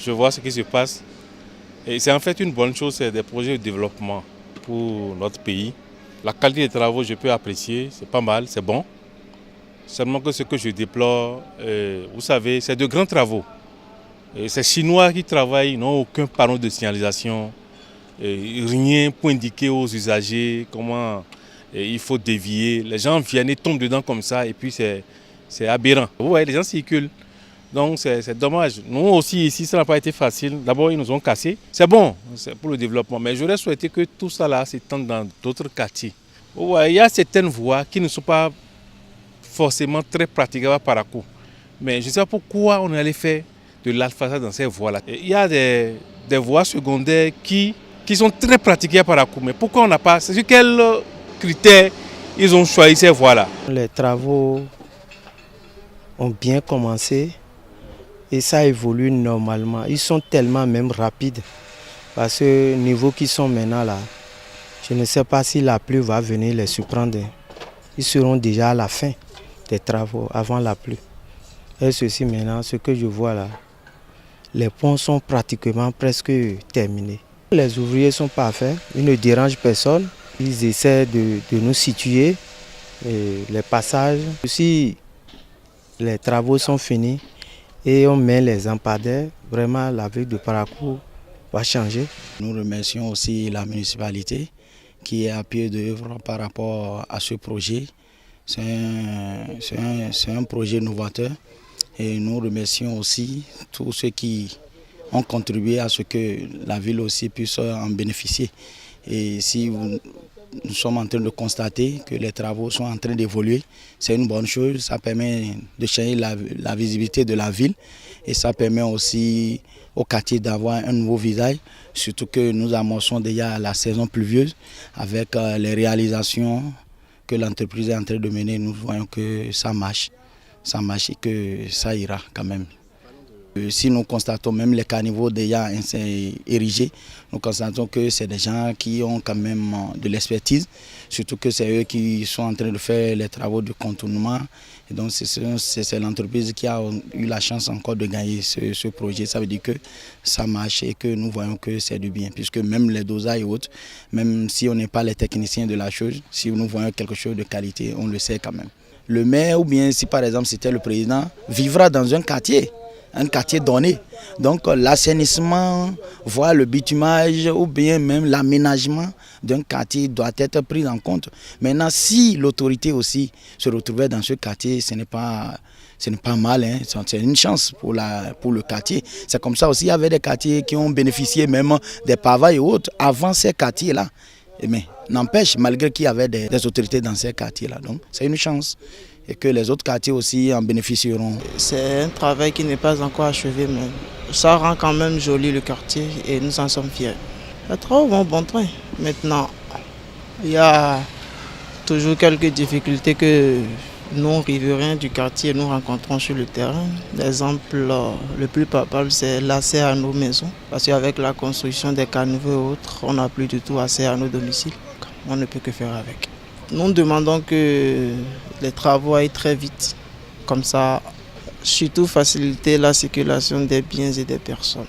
je vois ce qui se passe. Et c'est en fait une bonne chose, c'est des projets de développement pour notre pays. La qualité des travaux, je peux apprécier, c'est pas mal, c'est bon. Seulement que ce que je déplore, vous savez, c'est de grands travaux. Et ces Chinois qui travaillent n'ont aucun panneau de signalisation, rien pour indiquer aux usagers comment il faut dévier. Les gens viennent et tombent dedans comme ça et puis c'est aberrant. Vous voyez, les gens circulent. Donc c'est dommage. Nous aussi ici, ça n'a pas été facile. D'abord, ils nous ont cassés. C'est bon, c'est pour le développement. Mais j'aurais souhaité que tout ça là s'étende dans d'autres quartiers. Vous voyez, il y a certaines voies qui ne sont pas forcément très praticables par à coup. Mais je ne sais pas pourquoi on allait faire de l'asphalte dans ces voies-là. Il y a des voies secondaires qui sont très pratiquées par à coup. Mais pourquoi on n'a pas? C'est sur quels critères ils ont choisi ces voies-là? Les travaux ont bien commencé et ça évolue normalement. Ils sont tellement même rapides parce que niveau qu'ils sont maintenant là, je ne sais pas si la pluie va venir les surprendre. Ils seront déjà à la fin des travaux avant la pluie. Et ceci maintenant, ce que je vois là, les ponts sont pratiquement presque terminés. Les ouvriers sont parfaits, ils ne dérangent personne. Ils essaient de nous situer, les passages. Si les travaux sont finis et on met les lampadaires, vraiment la ville de Parakou va changer. Nous remercions aussi la municipalité qui est à pied d'œuvre par rapport à ce projet. C'est un projet novateur et nous remercions aussi tous ceux qui ont contribué à ce que la ville aussi puisse en bénéficier. Et si nous sommes en train de constater que les travaux sont en train d'évoluer, c'est une bonne chose, ça permet de changer la visibilité de la ville et ça permet aussi au quartier d'avoir un nouveau visage, surtout que nous amorçons déjà la saison pluvieuse avec les réalisations que l'entreprise est en train de mener. Nous voyons que ça marche et que ça ira quand même. Si nous constatons même les caniveaux déjà érigés, nous constatons que c'est des gens qui ont quand même de l'expertise, surtout que c'est eux qui sont en train de faire les travaux de contournement. Et donc c'est l'entreprise qui a eu la chance encore de gagner ce projet. Ça veut dire que ça marche et que nous voyons que c'est du bien, puisque même les dosages et autres, même si on n'est pas les techniciens de la chose, si nous voyons quelque chose de qualité, on le sait quand même. Le maire, ou bien si par exemple c'était le président, vivra dans un quartier donné. Donc l'assainissement, voire le bitumage ou bien même l'aménagement d'un quartier doit être pris en compte. Maintenant, si l'autorité aussi se retrouvait dans ce quartier, ce n'est pas mal, hein. C'est une chance pour le quartier. C'est comme ça aussi, il y avait des quartiers qui ont bénéficié même des pavas et autres avant ces quartiers-là. Mais n'empêche, malgré qu'il y avait des autorités dans ces quartiers-là. Donc c'est une chance. Et que les autres quartiers aussi en bénéficieront. C'est un travail qui n'est pas encore achevé, mais ça rend quand même joli le quartier et nous en sommes fiers. Les travaux vont bon train. Maintenant, il y a toujours quelques difficultés que nous, riverains du quartier, nous rencontrons sur le terrain. L'exemple le plus palpable, c'est l'accès à nos maisons. Parce qu'avec la construction des caniveaux et autres, on n'a plus du tout accès à nos domiciles. On ne peut que faire avec. Nous demandons que les travaux aillent très vite, comme ça, surtout faciliter la circulation des biens et des personnes.